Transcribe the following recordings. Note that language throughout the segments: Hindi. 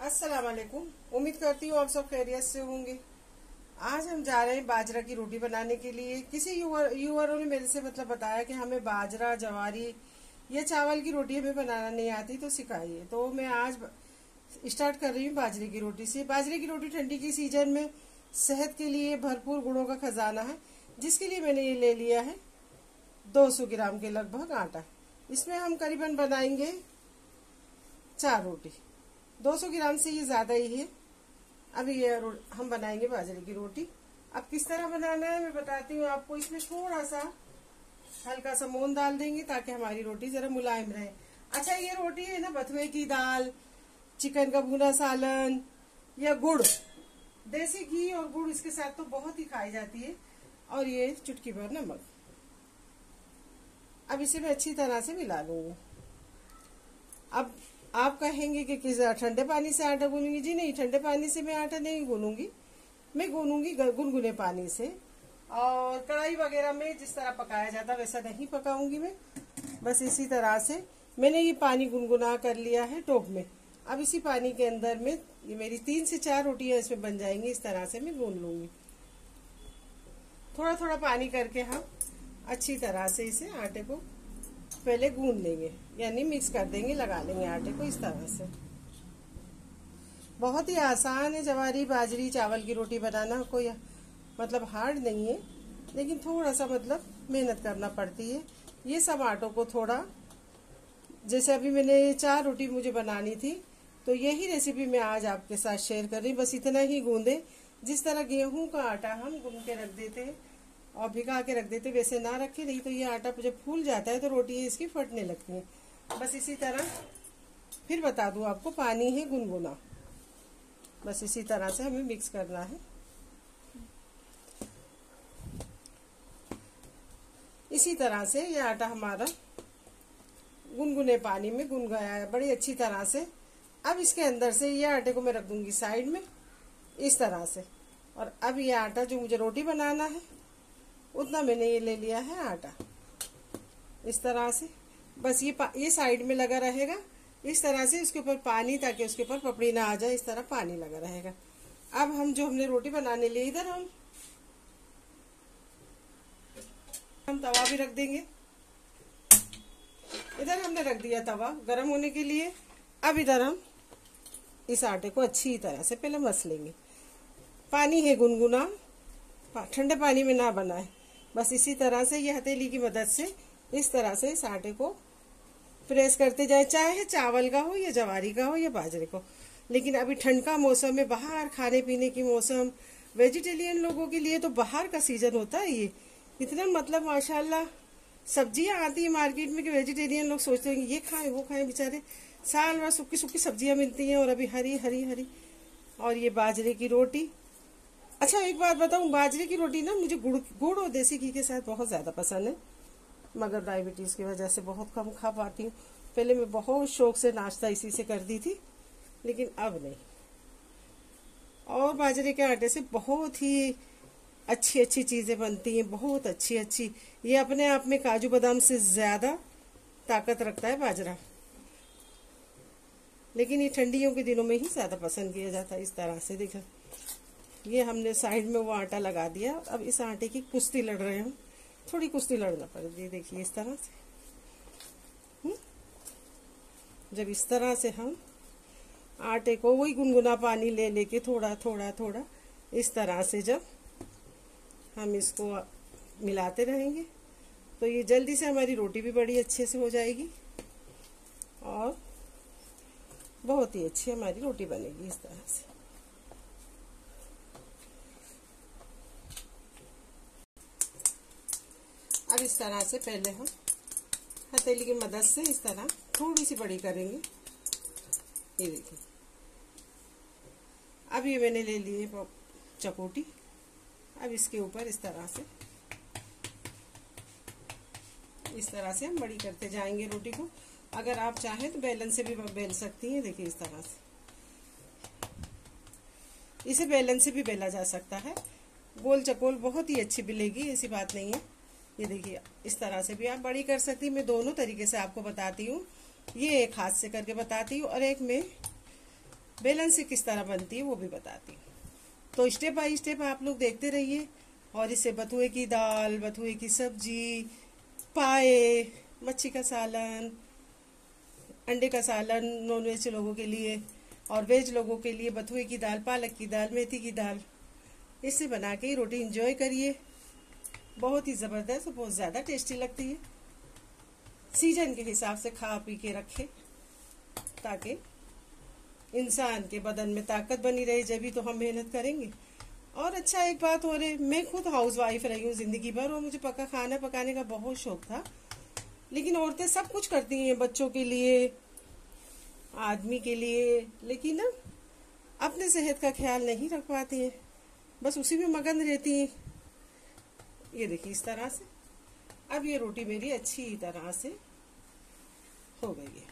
अस्सलाम वालेकुम। उम्मीद करती हूँ आप सब खैरियत से होंगे। आज हम जा रहे हैं बाजरा की रोटी बनाने के लिए। किसी यूआरओ ने मेरे से बताया कि हमें बाजरा, जवारी या चावल की रोटी हमें बनाना नहीं आती तो सिखाइए। तो मैं आज स्टार्ट कर रही हूँ बाजरे की रोटी से। बाजरे की रोटी ठंडी की सीजन में सेहत के लिए भरपूर गुणों का खजाना है, जिसके लिए मैंने ये ले लिया है 200 ग्राम के लगभग आटा। इसमें हम करीबन बनाएंगे 4 रोटी। 200 ग्राम से ये ज्यादा ही है। अभी ये हम बनाएंगे बाजरे की रोटी। अब किस तरह बनाना है मैं बताती हूँ आपको। इसमें थोड़ा सा हल्का सा मोन डाल देंगे ताकि हमारी रोटी जरा मुलायम रहे। अच्छा, ये रोटी है ना बथुए की दाल, चिकन का भुना सालन या गुड़, देसी घी और गुड़ इसके साथ तो बहुत ही खाई जाती है। और ये चुटकी भर नमक। अब इसे मैं अच्छी तरह से मिला लूंगी। अब आप कहेंगे कि किस ठंडे पानी से आटा गूंदूंगी? जी नहीं, ठंडे पानी से मैं आटा नहीं गूंदूंगी, मैं गूंदूंगी गुनगुने पानी से। और कढ़ाई वगैरह में जिस तरह पकाया जाता वैसा नहीं पकाऊंगी मैं। बस इसी तरह से मैंने ये पानी गुनगुना कर लिया है टोप में। अब इसी पानी के अंदर में ये मेरी 3 से 4 रोटियां इसमें बन जाएंगी। इस तरह से मैं गूंद लूंगी। थोड़ा थोड़ा पानी करके हम अच्छी तरह से इसे आटे को पहले गूंद लेंगे, यानी मिक्स कर देंगे, लगा लेंगे आटे को इस तरह से। बहुत ही आसान है जवारी, बाजरी, चावल की रोटी बनाना। कोई हार्ड नहीं है, लेकिन थोड़ा सा मेहनत करना पड़ती है। ये सब आटों को थोड़ा, जैसे अभी मैंने 4 रोटी मुझे बनानी थी तो यही रेसिपी मैं आज आपके साथ शेयर कर रही हूँ। बस इतना ही गूंदे। जिस तरह गेहूं का आटा हम गूंद के रख देते हैं और भिगा के रख देते, वैसे ना रखे, नहीं तो ये आटा जब फूल जाता है तो रोटी इसकी फटने लगती है। बस इसी तरह, फिर बता दूं आपको, पानी है गुनगुना। बस इसी तरह से हमें मिक्स करना है। इसी तरह से ये आटा हमारा गुनगुने पानी में गुन गया है बड़ी अच्छी तरह से। अब इसके अंदर से ये आटे को मैं रख दूंगी साइड में इस तरह से। और अब ये आटा जो मुझे रोटी बनाना है उतना मैंने ये ले लिया है आटा इस तरह से। बस ये साइड में लगा रहेगा इस तरह से, उसके ऊपर पानी, ताकि उसके ऊपर पपड़ी ना आ जाए, इस तरह पानी लगा रहेगा। अब हम जो हमने रोटी बनाने लिए, इधर हम तवा भी रख देंगे। इधर हमने रख दिया तवा गर्म होने के लिए। अब इधर हम इस आटे को अच्छी तरह से पहले मस लेंगे। पानी है गुनगुना, ठंडे पानी में ना बनाए। बस इसी तरह से ये हथेली की मदद से इस तरह से इस आटे को प्रेस करते जाए, चाहे चावल का हो या जवारी का हो या बाजरे को। लेकिन अभी ठंड का मौसम है, बाहर खाने पीने की मौसम, वेजिटेरियन लोगों के लिए तो बाहर का सीजन होता है। ये इतना माशाल्लाह सब्जियां आती है मार्केट में कि वेजिटेरियन लोग सोचते हैं ये खाएं वो खाएं। बेचारे साल भर सूखी सूखी सब्जियां मिलती हैं और अभी हरी हरी हरी। और ये बाजरे की रोटी। अच्छा, एक बात बताऊं, बाजरे की रोटी ना मुझे गुड़ और देसी घी के साथ बहुत ज्यादा पसंद है, मगर डायबिटीज की वजह से बहुत कम खा पाती हूँ। पहले मैं बहुत शौक से नाश्ता इसी से करती थी, लेकिन अब नहीं। और बाजरे के आटे से बहुत ही अच्छी अच्छी चीजें बनती हैं, बहुत अच्छी अच्छी। ये अपने आप में काजू बादाम से ज्यादा ताकत रखता है बाजरा, लेकिन ये ठंडियों के दिनों में ही ज्यादा पसंद किया जाता है। इस तरह से देखा, ये हमने साइड में वो आटा लगा दिया। अब इस आटे की कुश्ती लड़ रहे हैं, थोड़ी कुश्ती लड़ना पड़ेगी। देखिए इस तरह से। जब इस तरह से हम आटे को वही गुनगुना पानी ले लेके थोड़ा थोड़ा थोड़ा इस तरह से जब हम इसको मिलाते रहेंगे तो ये जल्दी से हमारी रोटी भी बड़ी अच्छे से हो जाएगी और बहुत ही अच्छी हमारी रोटी बनेगी इस तरह से। अब इस तरह से पहले हम हथेली की मदद से इस तरह थोड़ी सी बड़ी करेंगे। ये देखिए, अब ये मैंने ले ली है चकोटी। अब इसके ऊपर इस तरह से हम बड़ी करते जाएंगे रोटी को। अगर आप चाहें तो बेलन से भी बेल सकती हैं। देखिए इस तरह से, इसे बेलन से भी बेला जा सकता है। गोल चकोल बहुत ही अच्छी मिलेगी, ऐसी बात नहीं है। ये देखिए इस तरह से भी आप बड़ी कर सकती हैं। मैं दोनों तरीके से आपको बताती हूँ। ये एक हाथ से करके बताती हूँ और एक मैं बेलन से किस तरह बनती है वो भी बताती हूँ। तो स्टेप बाय स्टेप आप लोग देखते रहिए। और इससे बथुए की दाल, बथुए की सब्जी, पाए, मच्छी का सालन, अंडे का सालन नॉन वेज लोगों के लिए, और वेज लोगों के लिए बथुए की दाल, पालक की दाल, मेथी की दाल, इससे बना के रोटी एंजॉय करिए। बहुत ही ज़बरदस्त, बहुत ज़्यादा टेस्टी लगती है। सीजन के हिसाब से खा पी के रखें ताकि इंसान के बदन में ताकत बनी रहे, जब भी तो हम मेहनत करेंगे। और अच्छा एक बात हो रही, मैं खुद हाउस वाइफ रही हूँ जिंदगी भर, और मुझे पका खाना पकाने का बहुत शौक था। लेकिन औरतें सब कुछ करती हैं, बच्चों के लिए, आदमी के लिए, लेकिन ना अपने सेहत का ख्याल नहीं रख पाती हैं, बस उसी में मगन रहती हैं। ये देखिए इस तरह से अब ये रोटी मेरी अच्छी तरह से हो गई है।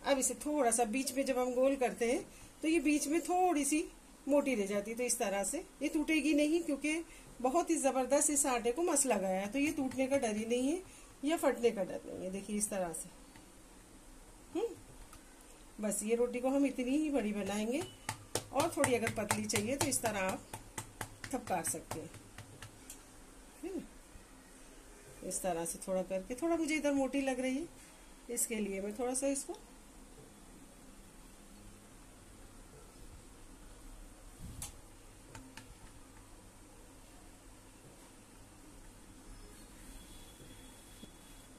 अब इसे थोड़ा सा बीच में जब हम गोल करते हैं तो ये बीच में थोड़ी सी मोटी रह जाती है, तो इस तरह से ये टूटेगी नहीं, क्योंकि बहुत ही जबरदस्त इस आटे को मसला गया है, तो ये टूटने का डर ही नहीं है या फटने का डर नहीं है। देखिए इस तरह से बस ये रोटी को हम इतनी ही बड़ी बनाएंगे, और थोड़ी अगर पतली चाहिए तो इस तरह आप थपका सकते हैं, है ना। इस तरह से थोड़ा करके, थोड़ा मुझे इधर मोटी लग रही है, इसके लिए मैं थोड़ा सा इसको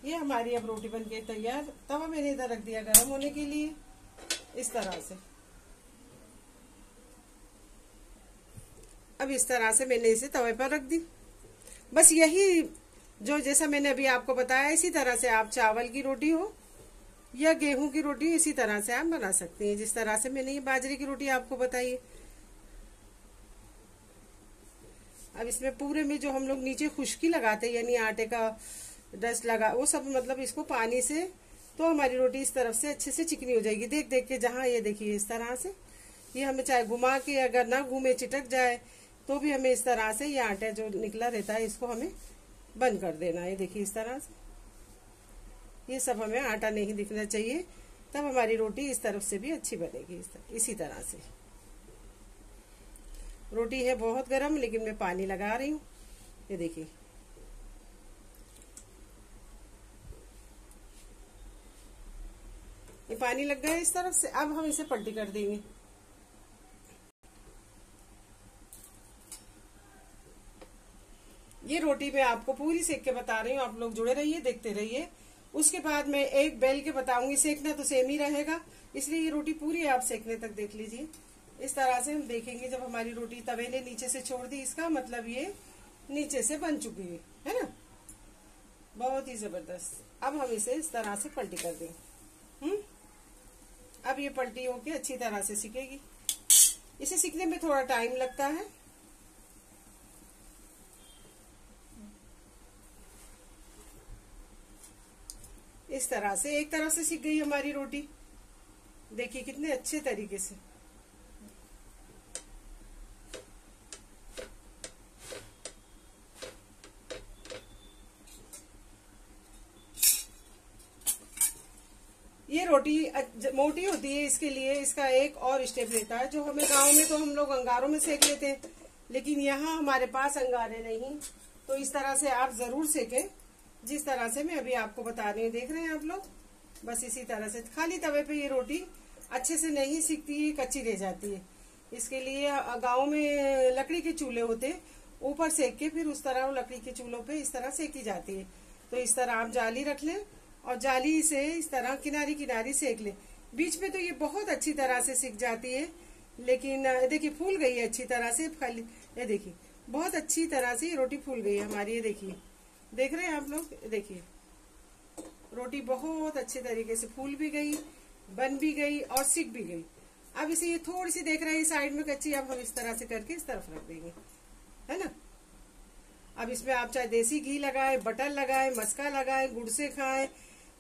ये हमारी अब रोटी बन के तैयार। तवा मैंने इधर रख दिया गर्म होने के लिए, इस तरह से। अब इस तरह से मैंने इसे तवे पर रख दी। बस यही जो जैसा मैंने अभी आपको बताया, इसी तरह से आप चावल की रोटी हो या गेहूं की रोटी, इसी तरह से आप बना सकते हैं, जिस तरह से मैंने ये बाजरे की रोटी आपको बताई है। अब इसमें पूरे में जो हम लोग नीचे खुश्की लगाते हैं, यानी आटे का डस्ट लगा, वो सब मतलब इसको पानी से, तो हमारी रोटी इस तरफ से अच्छे से चिकनी हो जाएगी। देख देख के, जहाँ ये देखिए इस तरह से, ये हमें चाहे घुमा के अगर ना घूमे चिटक जाए तो भी हमें इस तरह से ये आटा जो निकला रहता है इसको हमें बंद कर देना है। देखिए इस तरह से, ये सब हमें आटा नहीं दिखना चाहिए, तब हमारी रोटी इस तरफ से भी अच्छी बनेगी। इसी तरह से रोटी है बहुत गर्म, लेकिन मैं पानी लगा रही हूँ। ये देखिए ये पानी लग गया इस तरफ से। अब हम इसे पलटी कर देंगे। ये रोटी मैं आपको पूरी सेक के बता रही हूँ, आप लोग जुड़े रहिए, देखते रहिए। उसके बाद मैं एक बेल के बताऊंगी, सेकना तो सेम ही रहेगा, इसलिए ये रोटी पूरी आप सेकने तक देख लीजिए। इस तरह से हम देखेंगे, जब हमारी रोटी तवे ने नीचे से छोड़ दी, इसका मतलब ये नीचे से बन चुकी है ना, बहुत ही जबरदस्त। अब हम इसे इस तरह से पलटी कर देंगे। अब ये पलटी होके अच्छी तरह से सिकेगी। इसे सिकने में थोड़ा टाइम लगता है। इस तरह से एक तरफ से सिक गई हमारी रोटी, देखिए कितने अच्छे तरीके से। ये रोटी मोटी होती है, इसके लिए इसका एक और स्टेप रहता है, जो हमें गांव में तो हम लोग अंगारों में सेक लेते हैं, लेकिन यहाँ हमारे पास अंगारे नहीं, तो इस तरह से आप जरूर सेकें, जिस तरह से मैं अभी आपको बता रही हूँ। देख रहे हैं आप लोग, बस इसी तरह से। खाली तवे पे ये रोटी अच्छे से नहीं सिकती है, कच्ची रह जाती है। इसके लिए गाँव में लकड़ी के चूल्हे होते, ऊपर सेक के फिर उस तरह लकड़ी के चूल्हों पे इस तरह सेकी जाती है। तो इस तरह आप जाली रख लें और जाली से इस तरह किनारी किनारी सेक ले। बीच में तो ये बहुत अच्छी तरह से सिक जाती है, लेकिन देखिए फूल गई है अच्छी तरह से। खाली ये देखिए बहुत अच्छी तरह से ये रोटी फूल गई है हमारी। ये देखिए, देख रहे हैं आप लोग, देखिए रोटी बहुत अच्छे तरीके से फूल भी गई, बन भी गई और सिक भी गई। अब इसे ये थोड़ी सी देख रहे हैं साइड में कच्ची, अब हम इस तरह से करके इस तरफ रख देंगे, है ना। अब इसमें आप चाहे देसी घी लगाए, बटर लगाए, मस्का लगाए, गुड़ से खाएं,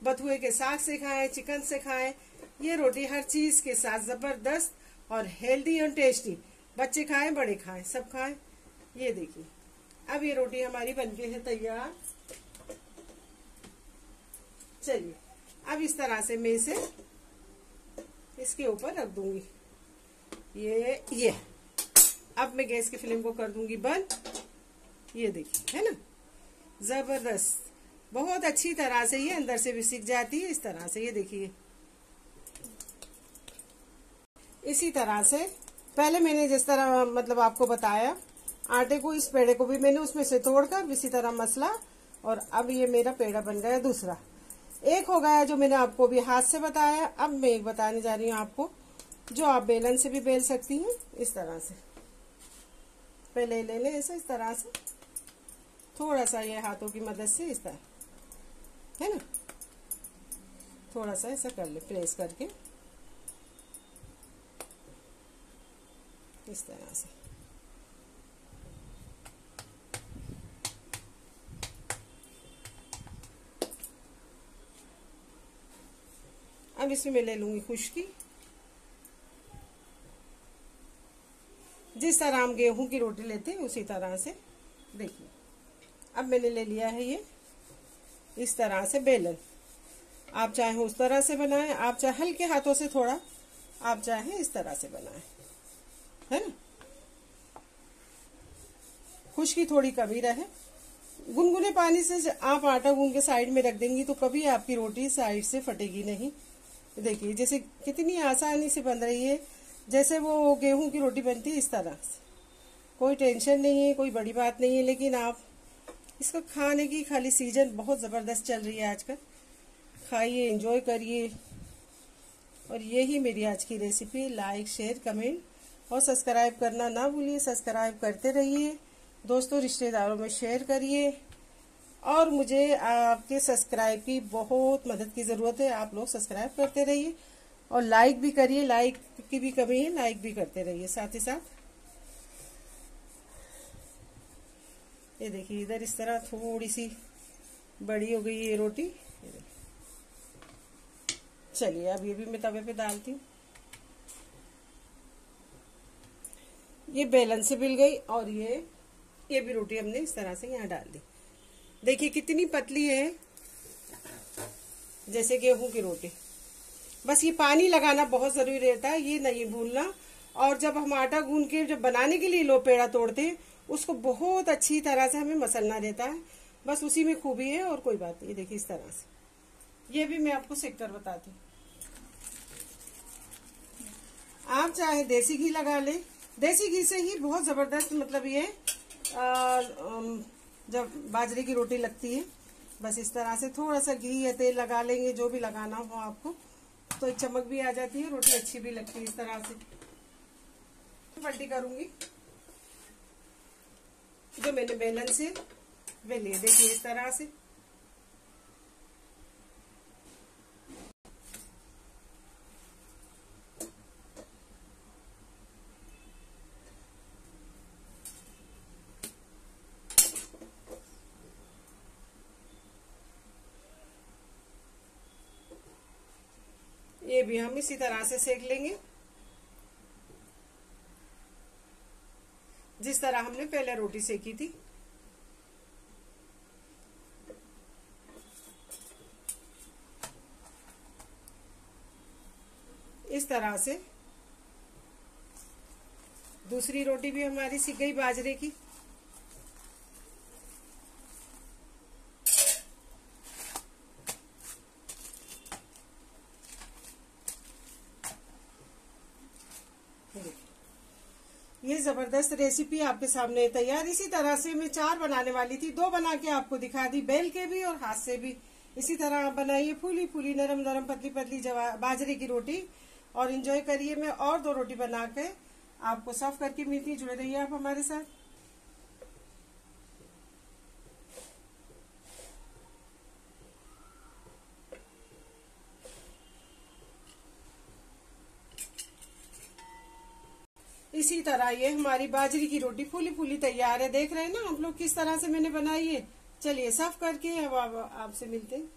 बथुए के साग से खाएं, चिकन से खाएं। ये रोटी हर चीज के साथ जबरदस्त और हेल्दी और टेस्टी, बच्चे खाएं बड़े खाएं सब खाएं। ये देखिए अब ये रोटी हमारी बनके है तैयार। चलिए अब इस तरह से मैं इसे इसके ऊपर रख दूंगी। ये अब मैं गैस की फ्लेम को कर दूंगी बंद। ये देखिए, है ना, जबरदस्त, बहुत अच्छी तरह से ये अंदर से भी सिक जाती है इस तरह से। ये देखिए, इसी तरह से पहले मैंने जिस तरह मतलब आपको बताया, आटे को, इस पेड़े को भी मैंने उसमें से तोड़कर इसी तरह मसला, और अब ये मेरा पेड़ा बन गया दूसरा। एक हो गया जो मैंने आपको भी हाथ से बताया। अब मैं एक बताने जा रही हूँ आपको, जो आप बेलन से भी बेल सकती हैं। इस तरह से पहले ले लें ऐसे, इस तरह से थोड़ा सा ये हाथों की मदद से इस तरह, है ना, थोड़ा सा ऐसा कर ले, प्रेस करके इस तरह से। अब इसमें मैं ले लूंगी खुश्की। जिस तरह हम गेहूं की रोटी लेते हैं उसी तरह से। देखिए, अब मैंने ले लिया है ये इस तरह से बेलन। आप चाहे उस तरह से बनाएं, आप चाहे हल्के हाथों से थोड़ा, आप चाहे इस तरह से बनाएं, है ना। खुश्की थोड़ी कमी रहे। गुनगुने पानी से आप आटा गूंद के साइड में रख देंगी तो कभी आपकी रोटी साइड से फटेगी नहीं। देखिए जैसे कितनी आसानी से बन रही है, जैसे वो गेहूं की रोटी बनती है इस तरह से। कोई टेंशन नहीं है, कोई बड़ी बात नहीं है। लेकिन आप इसको खाने की खाली सीजन बहुत ज़बरदस्त चल रही है आजकल। खाइए, एंजॉय करिए। और यही मेरी आज की रेसिपी। लाइक, शेयर, कमेंट और सब्सक्राइब करना ना भूलिए। सब्सक्राइब करते रहिए, दोस्तों रिश्तेदारों में शेयर करिए। और मुझे आपके सब्सक्राइब की बहुत मदद की ज़रूरत है। आप लोग सब्सक्राइब करते रहिए और लाइक भी करिए। लाइक की भी कमी है, लाइक भी करते रहिए साथ ही साथ। ये देखिए, इधर इस तरह थोड़ी सी बड़ी हो गई ये रोटी। चलिए अब ये भी मैं तवे पे डालती हूँ। ये बेलन से बिल गई और ये भी रोटी हमने इस तरह से यहाँ डाल दी। देखिए कितनी पतली है, जैसे गेहूं की रोटी। बस ये पानी लगाना बहुत जरूरी रहता है, ये नहीं भूलना। और जब हम आटा गूंद के जब बनाने के लिए लो पेड़ा तोड़ते हैं, उसको बहुत अच्छी तरह से हमें मसलना रहता है। बस उसी में खूबी है और कोई बात नहीं। देखिए इस तरह से। ये भी मैं आपको सेक कर बताती हूँ। आप चाहे देसी घी लगा ले, देसी घी से ही बहुत जबरदस्त मतलब ये जब बाजरे की रोटी लगती है। बस इस तरह से थोड़ा सा घी या तेल लगा लेंगे, जो भी लगाना हो आपको, तो एक चमक भी आ जाती है, रोटी अच्छी भी लगती है। इस तरह से पलटी करूंगी। जो मैंने बेलन से बेली है, देखिए इस तरह से। ये भी हम इसी तरह से सेक लेंगे, जिस तरह हमने पहले रोटी सेकी थी। इस तरह से दूसरी रोटी भी हमारी सिक गई बाजरे की। ये जबरदस्त रेसिपी आपके सामने तैयार। इसी तरह से मैं 4 बनाने वाली थी, 2 बना के आपको दिखा दी, बेल के भी और हाथ से भी। इसी तरह आप बनाइए फूली फूली, नरम नरम, पतली पतली बाजरे की रोटी और एंजॉय करिए। मैं और 2 रोटी बना के आपको सर्व करके मिलती है। जुड़े रहिए आप हमारे साथ। इसी तरह ये हमारी बाजरी की रोटी फूली फूली तैयार है। देख रहे हैं ना आप लोग किस तरह से मैंने बनाई है। चलिए सर्व करके अब आपसे मिलते हैं।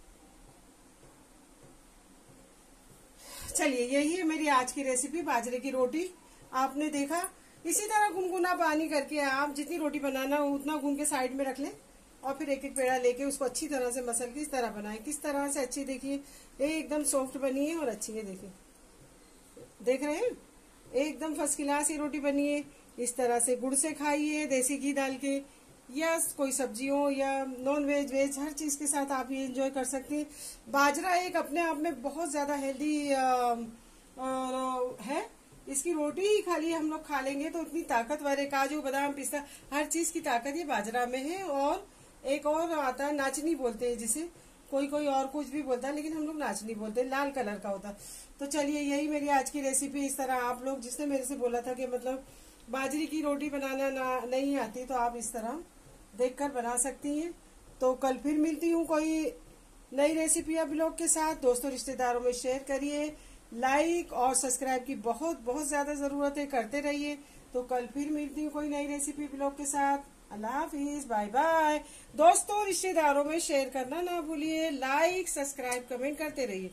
चलिए यही है मेरी आज की रेसिपी, बाजरे की रोटी। आपने देखा, इसी तरह गुनगुना पानी करके आप जितनी रोटी बनाना हो उतना गूंद के साइड में रख लें और फिर एक एक पेड़ा लेके उसको अच्छी तरह से मसल के इस तरह बनाएं। किस तरह से अच्छी, देखिए एकदम सॉफ्ट बनी है और अच्छी है। देखिए देख रहे हैं, एकदम फर्स्ट क्लास ये रोटी बनी है। इस तरह से गुड़ से खाइए, देसी घी डाल के, या कोई सब्जियों या नॉन वेज वेज हर चीज के साथ आप ये एंजॉय कर सकते हैं। बाजरा एक अपने आप में बहुत ज्यादा हेल्दी है। इसकी रोटी ही खाली हम लोग खा लेंगे तो इतनी ताकतवर है, काजू बादाम पिस्ता हर चीज की ताकत ये बाजरा में है। और एक और आता है नाचनी बोलते हैं जिसे, कोई कोई और कुछ भी बोलता है लेकिन हम लोग नाचनी बोलते हैं, लाल कलर का होता है। तो चलिए यही मेरी आज की रेसिपी। इस तरह आप लोग, जिसने मेरे से बोला था कि मतलब बाजरे की रोटी बनाना नहीं आती, तो आप इस तरह देखकर बना सकती हैं। तो कल फिर मिलती हूँ कोई नई रेसिपी या ब्लॉग के साथ। दोस्तों रिश्तेदारों में शेयर करिए, लाइक और सब्सक्राइब की बहुत बहुत ज्यादा जरूरत है, करते रहिए। तो कल फिर मिलती हूँ कोई नई रेसिपी ब्लॉग के साथ। अल्लाह हाफिज, बाय बाय। दोस्तों रिश्तेदारों में शेयर करना ना भूलिए, लाइक सब्सक्राइब कमेंट करते रहिए।